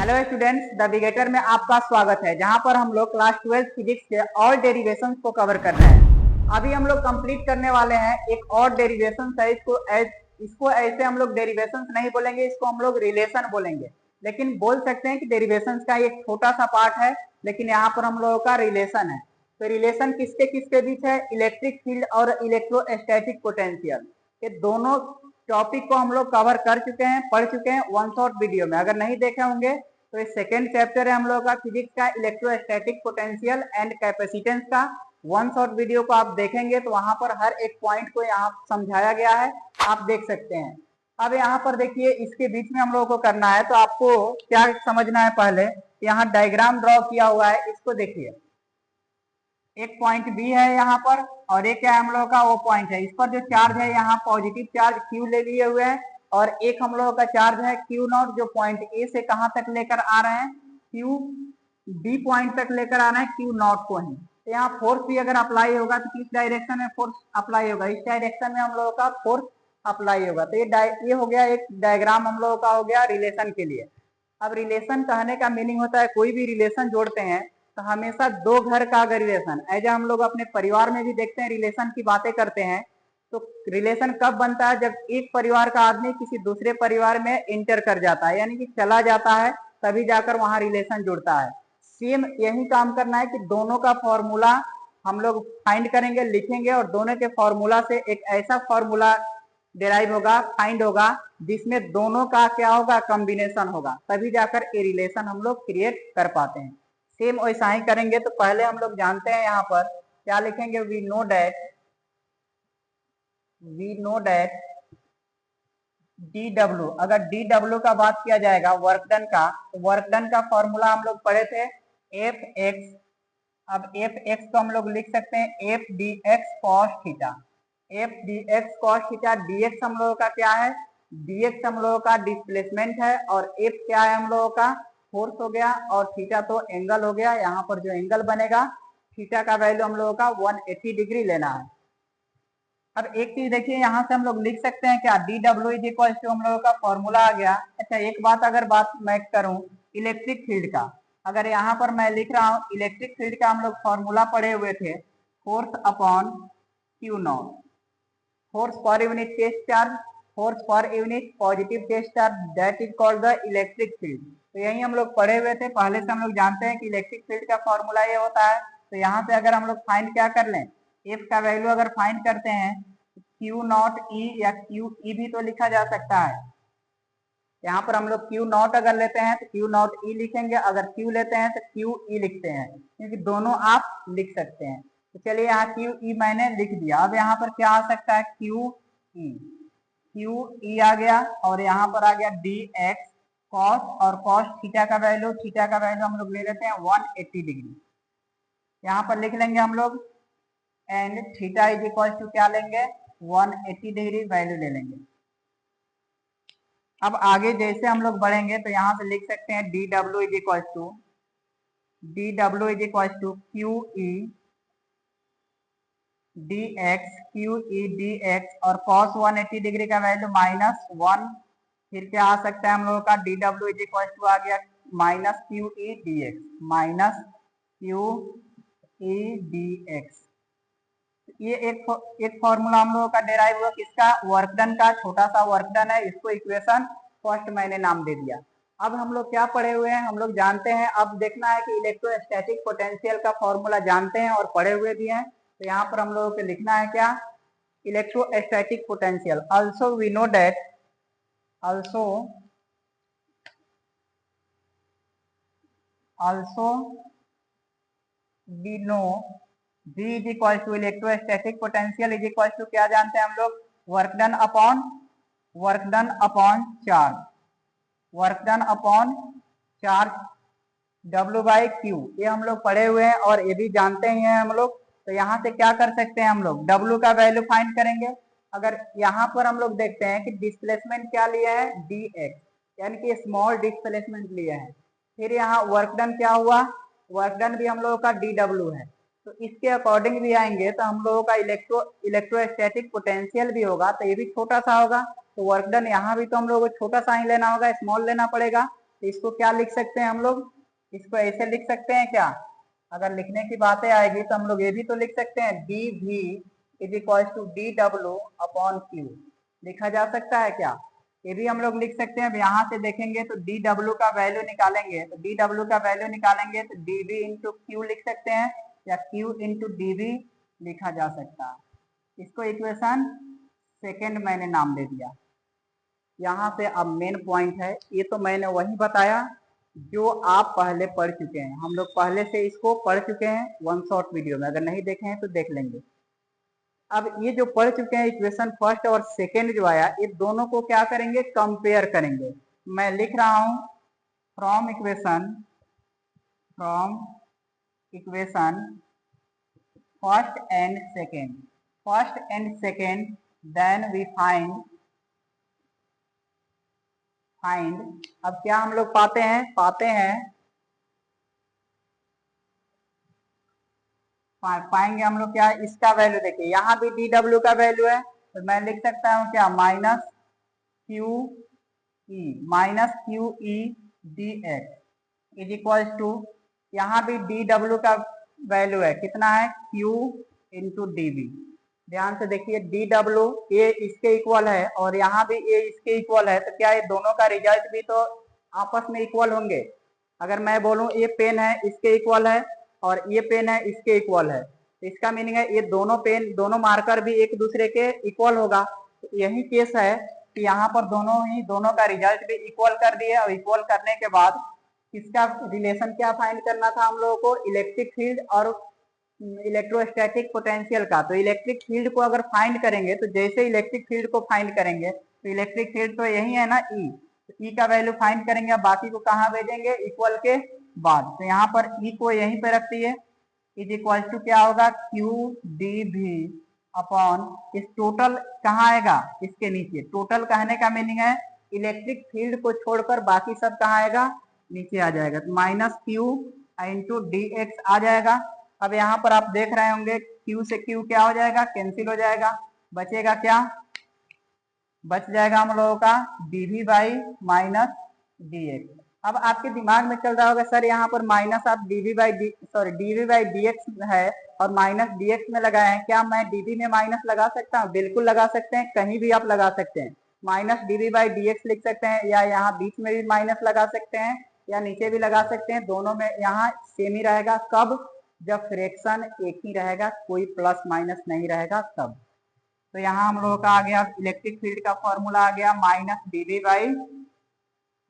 Hello students, the बिगेटर में आपका स्वागत है, जहां पर हम लोग क्लास 12 फिजिक्स के ऑल डेरिवेशंस को कवर कर रहे हैं। अभी हम लोग कंप्लीट करने वाले हैं एक और डेरिवेशन है। इसको ऐसे हम लोग डेरिवेशंस नहीं बोलेंगे, इसको हम लोग रिलेशन बोलेंगे। लेकिन बोल सकते हैं कि डेरिवेशंस का एक छोटा सा पार्ट है, लेकिन यहाँ पर हम लोगों का रिलेशन है। तो रिलेशन किसके किसके बीच है? इलेक्ट्रिक फील्ड और इलेक्ट्रोस्टैटिक पोटेंशियल। ये दोनों टॉपिक को हम लोग कवर कर चुके हैं, पढ़ चुके हैं वन शॉट वीडियो में। अगर नहीं देखे होंगे तो ये सेकेंड चैप्टर है हम लोग का फिजिक्स का, इलेक्ट्रोस्टैटिक पोटेंशियल एंड कैपेसिटेंस का। वन शॉट वीडियो को आप देखेंगे तो वहां पर हर एक पॉइंट को यहाँ समझाया गया है, आप देख सकते हैं। अब यहाँ पर देखिए, इसके बीच में हम लोगों को करना है, तो आपको क्या समझना है? पहले यहाँ डायग्राम ड्रॉ किया हुआ है, इसको देखिए। एक पॉइंट बी है यहाँ पर, और एक क्या है हम लोगों का? वो पॉइंट है। इस पर जो चार्ज है यहाँ पॉजिटिव चार्ज क्यू ले लिए हुए हैं, और एक हम लोगों का चार्ज है क्यू नॉट, जो पॉइंट ए से कहां तक लेकर आ रहे हैं? क्यू बी पॉइंट तक लेकर आ रहे हैं क्यू नॉट को ही। तो यहाँ फोर्स भी अगर अप्लाई होगा तो किस डायरेक्शन में फोर्स अप्लाई होगा? इस डायरेक्शन में हम लोगों का फोर्स अप्लाई होगा। तो ये हो गया एक डायग्राम हम लोगों का हो गया रिलेशन के लिए। अब रिलेशन कहने का मीनिंग होता है, कोई भी रिलेशन जोड़ते हैं तो हमेशा दो घर का अगर रिलेशन, ऐसे हम लोग अपने परिवार में भी देखते हैं, रिलेशन की बातें करते हैं। तो रिलेशन कब बनता है? जब एक परिवार का आदमी किसी दूसरे परिवार में इंटर कर जाता है, यानी कि चला जाता है, तभी जाकर वहां रिलेशन जुड़ता है। सेम यही काम करना है कि दोनों का फॉर्मूला हम लोग फाइंड करेंगे, लिखेंगे, और दोनों के फॉर्मूला से एक ऐसा फॉर्मूला डिराइव होगा, फाइंड होगा, जिसमें दोनों का क्या होगा? कॉम्बिनेशन होगा, तभी जाकर ये रिलेशन हम लोग क्रिएट कर पाते हैं। सेम वैसा ही करेंगे। तो पहले हम लोग जानते हैं यहाँ पर क्या लिखेंगे? वी नो डैट डी डब्ल्यू। अगर डी डब्ल्यू का बात किया जाएगा वर्क डन का, तो वर्क डन का फॉर्मूला हम लोग पढ़े थे एफ एक्स। अब एफ एक्स को हम लोग लिख सकते हैं F D x cos theta. F D x cos theta, D x हम लोगों का क्या है? डी एक्स हम लोगों का डिस्प्लेसमेंट है, और एफ क्या है हम लोगों का? फोर्स हो गया, और थीटा तो एंगल हो गया। यहाँ पर जो एंगल बनेगा, थीटा का वैल्यू हम लोगों का 180 डिग्री लेना है। अब एक चीज देखिए, यहाँ से हम लोग लिख सकते हैं क्या? D W is equal to हम लोगों का फॉर्मूला आ गया। अच्छा, एक बात अगर मैं करूं इलेक्ट्रिक फील्ड का, अगर यहाँ पर मैं लिख रहा हूँ इलेक्ट्रिक फील्ड का, हम लोग फॉर्मूला पढ़े हुए थे force upon q naught. Force per unit test charge, force per unit positive test charge, that is called the electric field. तो यही हम लोग पढ़े हुए थे पहले से, हम लोग जानते हैं कि इलेक्ट्रिक फील्ड का फॉर्मूला ये होता है। तो यहाँ से अगर हम लोग फाइंड क्या कर लें, एफ का वैल्यू अगर फाइंड करते हैं, क्यू नॉट ई या क्यू ई भी तो लिखा जा सकता है। यहाँ पर हम लोग क्यू नॉट अगर लेते हैं तो क्यू नॉट ई लिखेंगे, अगर क्यू लेते हैं तो क्यू ई लिखते हैं, क्योंकि दोनों आप लिख सकते हैं। तो चलिए यहाँ क्यू ई मैंने लिख दिया। अब यहाँ पर क्या आ सकता है? क्यू ई आ गया, और यहाँ पर आ गया डी एक्स कॉस, और कॉस थीटा का वैल्यू हम लोग ले लेते हैं 180 डिग्री, यहाँ पर लिख लेंगे हम लोग। And theta is equal to क्या लेंगे? 180 डिग्री वैल्यू ले लेंगे। अब आगे जैसे हम लोग बढ़ेंगे तो यहाँ से लिख सकते हैं D W is equal to Q E D X, और कॉस 180 डिग्री का वैल्यू -1। फिर क्या आ सकता है हम लोगों का? D W is equal to आ गया minus Q E D X. ये एक फॉर्मूला हम लोगों का डेराइव हुआ किसका? वर्क डन का। छोटा सा वर्क डन है, इसको इक्वेशन फर्स्ट मैंने नाम दे दिया। अब हम लोग क्या पढ़े हुए हैं? हम लोग जानते हैं, अब देखना है कि इलेक्ट्रोस्टैटिक पोटेंशियल का फॉर्मूला जानते हैं और पढ़े हुए भी हैं। तो यहाँ पर हम लोगों को लिखना है क्या? Electrostatic potential. Also we know that V is equal to electrostatic potential is equal to क्या जानते हैं हम लोग? Work done upon charge W by q. ये हम लोग पढ़े हुए हैं और ये भी जानते ही हैं हम लोग। तो यहाँ से क्या कर सकते हैं हम लोग? W का वैल्यू फाइंड करेंगे। अगर यहाँ पर हम लोग देखते हैं कि डिस्प्लेसमेंट क्या लिया है? dx, यानी कि स्मॉल डिस्प्लेसमेंट लिया है। फिर यहाँ वर्क डन क्या हुआ? वर्क डन भी हम लोगों का dw है। तो इसके अकॉर्डिंग भी आएंगे तो हम लोगों का इलेक्ट्रोस्टैटिक पोटेंशियल भी होगा, तो ये भी छोटा सा होगा। तो वर्क डन यहाँ भी तो हम लोगों को छोटा सा ही लेना होगा, स्मॉल लेना पड़ेगा। तो इसको क्या लिख सकते हैं हम लोग, इसको ऐसे लिख सकते हैं क्या, अगर लिखने की बातें आएगी तो हम लोग ये भी तो लिख सकते हैं d V is equal to d डब्ल्यू अपॉन क्यू, लिखा जा सकता है क्या, ये भी हम लोग लिख सकते हैं। अब यहाँ से देखेंगे तो डी डब्ल्यू का वैल्यू निकालेंगे, तो डी डब्ल्यू का वैल्यू निकालेंगे तो डी वी इंटू क्यू लिख सकते हैं, या क्यू इंटू डी वी लिखा जा सकता है। इसको इक्वेशन सेकेंड मैंने नाम दे दिया। यहाँ से अब मेन पॉइंट है, ये तो मैंने वही बताया जो आप पहले पढ़ चुके हैं, हम लोग पहले से इसको पढ़ चुके हैं वन शॉट वीडियो में, अगर नहीं देखे हैं तो देख लेंगे। अब ये जो पढ़ चुके हैं इक्वेशन फर्स्ट और सेकेंड जो आया, ये दोनों को क्या करेंगे, कंपेयर करेंगे। मैं लिख रहा हूं from equation first and second then we find अब क्या हम लोग पाते हैं पाएंगे हम लोग क्या, इसका वैल्यू देखिए, यहाँ भी डी डब्ल्यू का वैल्यू है, तो मैं लिख सकता हूँ क्या, minus Q E D x is equal to, यहाँ भी डी डब्ल्यू का वैल्यू है, कितना है, क्यू इंटू डी वी। ध्यान से देखिए, डी डब्ल्यू ए इसके इक्वल है और यहाँ भी ए इसके इक्वल है, तो क्या ये दोनों का रिजल्ट भी तो आपस में इक्वल होंगे। अगर मैं बोलूं ये पेन है इसके इक्वल है और ये पेन है इसके इक्वल है, तो इसका मीनिंग है ये दोनों पेन, दोनों मार्कर भी एक दूसरे के इक्वल होगा। तो यही केस है कि यहाँ पर दोनों का रिजल्ट भी इक्वल कर दिए, और इक्वल करने के बाद किसका रिलेशन क्या फाइंड करना था हम लोगों को, इलेक्ट्रिक फील्ड और इलेक्ट्रोस्टैटिक पोटेंशियल का। तो इलेक्ट्रिक फील्ड को अगर फाइंड करेंगे, तो जैसे इलेक्ट्रिक फील्ड को फाइंड करेंगे, तो इलेक्ट्रिक फील्ड तो यही है ना ई, तो ई का वैल्यू फाइंड करेंगे, अब बाकी को कहाँ भेजेंगे, इक्वल के बाद। तो यहाँ पर ई को यहीं पे रख दिए, इज इक्वल टू क्या होगा, क्यू डी वी अपॉन, इस टोटल कहाँ आएगा, इसके नीचे। टोटल कहने का मीनिंग है इलेक्ट्रिक फील्ड को छोड़कर बाकी सब कहाँ आएगा, नीचे आ जाएगा, तो minus Q into D X आ जाएगा। अब यहाँ पर आप देख रहे होंगे क्यू से क्यू क्या हो जाएगा, कैंसिल हो जाएगा, बचेगा क्या, बच जाएगा हम लोगों का d V by minus d x. अब आपके दिमाग में चल रहा होगा सर यहाँ पर माइनस आप डीवी बाई डी एक्स है और माइनस डी एक्स में लगाए हैं, क्या मैं डीवी में माइनस लगा सकता हूँ, बिल्कुल लगा सकते हैं, कहीं भी आप लगा सकते हैं, minus d V by d x लिख सकते हैं, या यहाँ बीच में भी माइनस लगा सकते हैं या नीचे भी लगा सकते हैं, दोनों में यहाँ सेम ही रहेगा। कब, जब फ्रैक्शन एक ही रहेगा, कोई प्लस माइनस नहीं रहेगा तब। तो यहाँ हम लोगों का आ गया इलेक्ट्रिक फील्ड का फॉर्मूला आ गया minus d V by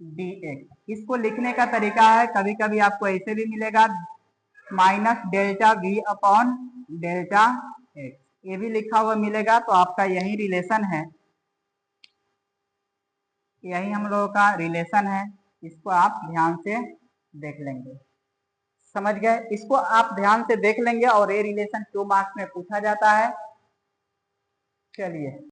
d x. इसको लिखने का तरीका है, कभी कभी आपको ऐसे भी मिलेगा minus delta we upon delta x, ये भी लिखा हुआ मिलेगा। तो आपका यही रिलेशन है, यही हम लोगों का रिलेशन है, इसको आप ध्यान से देख लेंगे, समझ गए, इसको आप ध्यान से देख लेंगे और ये रिलेशन 2 मार्क्स में पूछा जाता है। चलिए